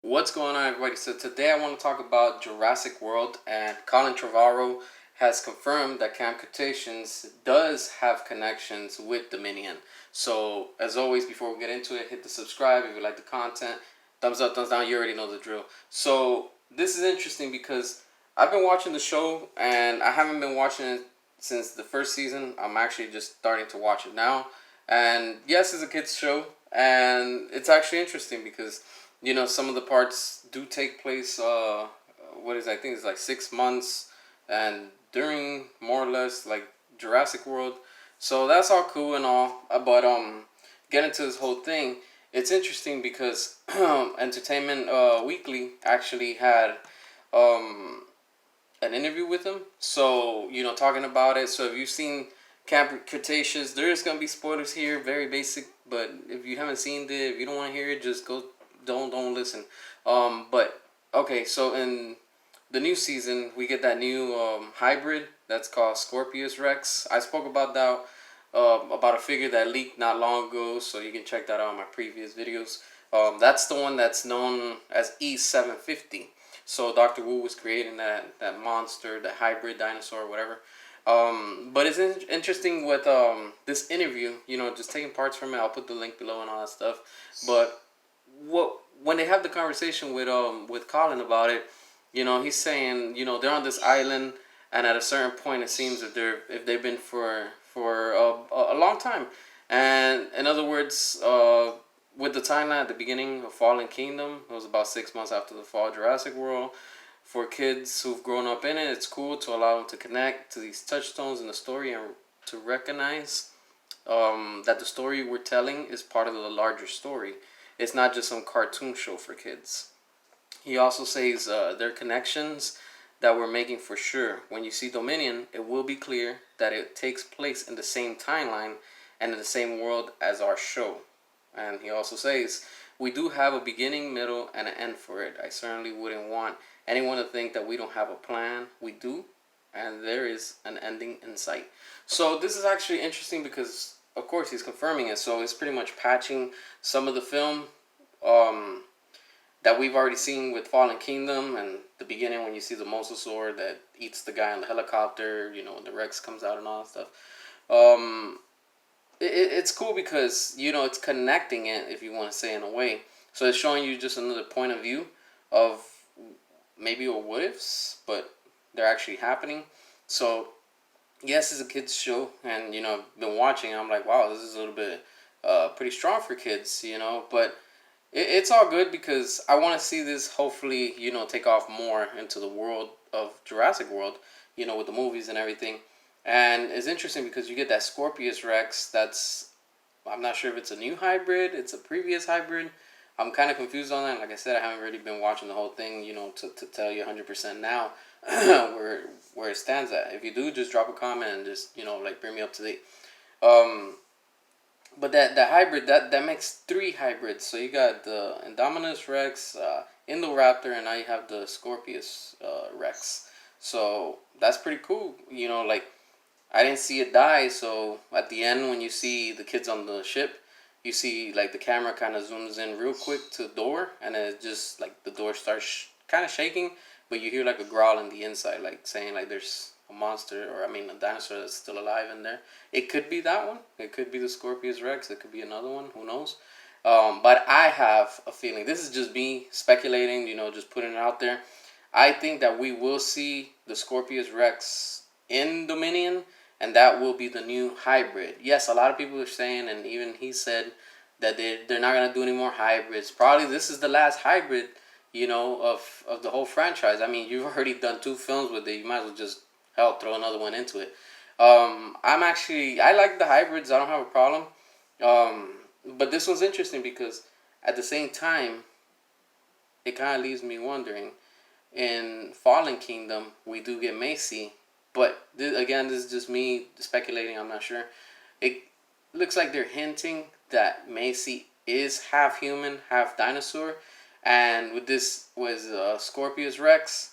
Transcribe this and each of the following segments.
What's going on, everybody? So today I want to talk about Jurassic World, and Colin Trevorrow has confirmed that Camp Cretaceous does have connections with Dominion. So as always, before we get into it, hit the subscribe if you like the content. Thumbs up, thumbs down. You already know the drill. So this is interesting because I've been watching the show and I haven't been watching it since the first season. I'm actually just starting to watch it now. And yes, it's a kids show, and it's actually interesting because some of the parts do take place. I think it's like 6 months, and during more or less like Jurassic World. So that's all cool and all. But get into this whole thing. It's interesting because Entertainment Weekly actually had um an interview with him. So talking about it. So if you've seen Camp Cretaceous, there is gonna be spoilers here, very basic. But if you haven't seen it, if you don't want to hear it, just go. Don't listen. But okay, so in the new season, we get that new hybrid that's called Scorpius Rex. I spoke about that about a figure that leaked not long ago, so you can check that out in my previous videos. That's the one that's known as E750. So Dr. Wu was creating that monster, the hybrid dinosaur, whatever. But it's interesting with this interview. Just taking parts from it. I'll put the link below and all that stuff. But when they have the conversation with Colin about it, he's saying they're on this island, and at a certain point it seems that they've been for a long time, and in other words, with the timeline at the beginning of Fallen Kingdom, it was about 6 months after the fall of Jurassic World. For kids who've grown up in it, it's cool to allow them to connect to these touchstones in the story and to recognize that the story we're telling is part of the larger story. It's not just some cartoon show for kids. He also says there are connections that we're making for sure. When you see Dominion, it will be clear that it takes place in the same timeline and in the same world as our show. And he also says, we do have a beginning, middle, and an end for it. I certainly wouldn't want anyone to think that we don't have a plan. We do, and there is an ending in sight. So this is actually interesting because, of course, he's confirming it. So it's pretty much patching some of the film um, that we've already seen with Fallen Kingdom, and the beginning when you see the mosasaur that eats the guy on the helicopter, the Rex comes out and all that stuff. Um, it's cool because it's connecting it, if you want to say, in a way. So it's showing you just another point of view of maybe a what ifs, but they're actually happening. So yes, it's a kids show, and I've been watching. I'm like, wow, this is a little bit pretty strong for kids, but it's all good because I want to see this hopefully take off more into the world of Jurassic World, with the movies and everything. And it's interesting because you get that Scorpius Rex. I'm not sure if it's a new hybrid, it's a previous hybrid. I'm kind of confused on that. Like I said, I haven't really been watching the whole thing, to tell you 100% now where it stands at. If you do, just drop a comment and just bring me up to date. But that hybrid that makes three hybrids. So you got the Indominus Rex, Indoraptor, and now you have the Scorpius Rex. So that's pretty cool. Like, I didn't see it die. So at the end, when you see the kids on the ship, you see like the camera kind of zooms in real quick to the door, and then it just like the door starts kind of shaking, but you hear like a growl in the inside, like saying like there's a monster, or I mean a dinosaur that's still alive in there. It could be that one. It could be the Scorpius Rex. It could be another one. Who knows? But I have a feeling. This is just me speculating. Just putting it out there. I think that we will see the Scorpius Rex in Dominion, and that will be the new hybrid. Yes, a lot of people are saying, and even he said that they're not gonna do any more hybrids. Probably this is the last hybrid, of the whole franchise. I mean, you've already done 2 films with it. You might as well just throw another one into it. I like the hybrids. I don't have a problem. But this was interesting because at the same time, it kind of leaves me wondering. In Fallen Kingdom, we do get Macy, but again, this is just me speculating. I'm not sure. It looks like they're hinting that Macy is half human, half dinosaur, and with this was Scorpius Rex.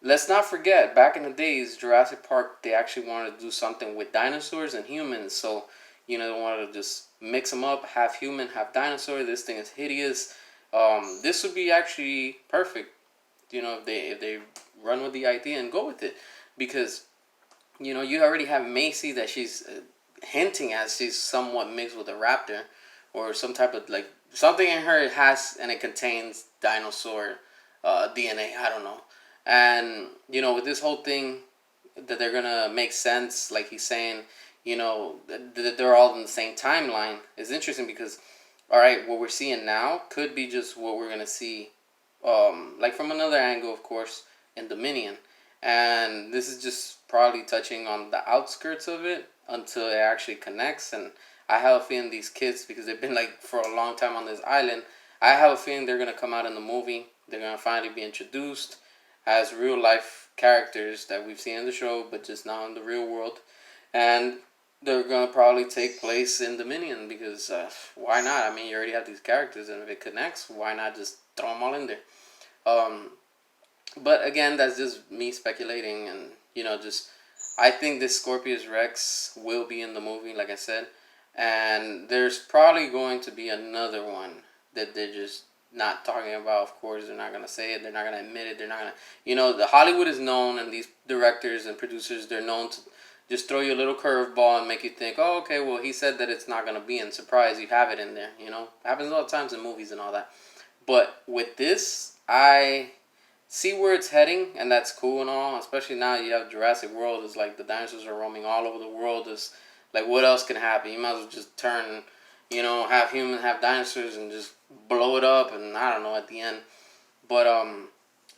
Let's not forget, back in the days, Jurassic Park, they actually wanted to do something with dinosaurs and humans. So, they wanted to just mix them up, half human, half dinosaur. This thing is hideous. This would be actually perfect, if they run with the idea and go with it, because you already have Macy that she's hinting at she's somewhat mixed with a raptor, or some type of like something in her it has and it contains dinosaur DNA. I don't know, and with this whole thing that they're gonna make sense, like he's saying, that they're all in the same timeline is interesting because, all right, what we're seeing now could be just what we're gonna see, like from another angle, of course, in Dominion, and this is just probably touching on the outskirts of it until it actually connects. And I have a feeling these kids, because they've been like for a long time on this island, I have a feeling they're gonna come out in the movie. They're gonna finally be introduced as real life characters that we've seen in the show, but just now in the real world, and they're gonna probably take place in Dominion because why not? I mean, you already have these characters, and if it connects, why not just throw them all in there? Um, but again, that's just me speculating, and just I think this Scorpius Rex will be in the movie, like I said, and there's probably going to be another one that they're just not talking about. Of course, they're not gonna say it. They're not gonna admit it. They're not gonna, the Hollywood is known, and these directors and producers, they're known to just throw you a little curveball and make you think, oh, okay, well, he said that it's not gonna be in. Surprise, you have it in there. Happens all the times in movies and all that. But with this, I see where it's heading, and that's cool and all. Especially now you have Jurassic World. It's like the dinosaurs are roaming all over the world. It's like, what else can happen? You might as well just turn, have humans, have dinosaurs, and just blow it up. And I don't know at the end, but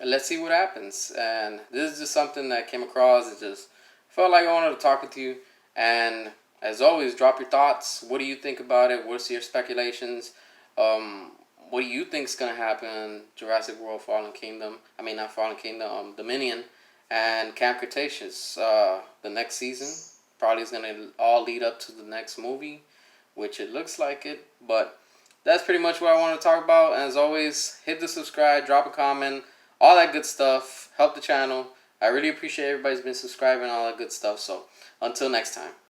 let's see what happens. And this is just something that came across. It just felt like I wanted to talk with you. And as always, drop your thoughts. What do you think about it? What's your speculations? What do you think is going to happen? Jurassic World Fallen Kingdom. I mean, not Fallen Kingdom, Dominion and Camp Cretaceous. The next season probably is going to all lead up to the next movie, which it looks like it. But that's pretty much what I want to talk about. And as always, hit the subscribe, drop a comment, all that good stuff. Help the channel. I really appreciate everybody's been subscribing, all that good stuff. So until next time.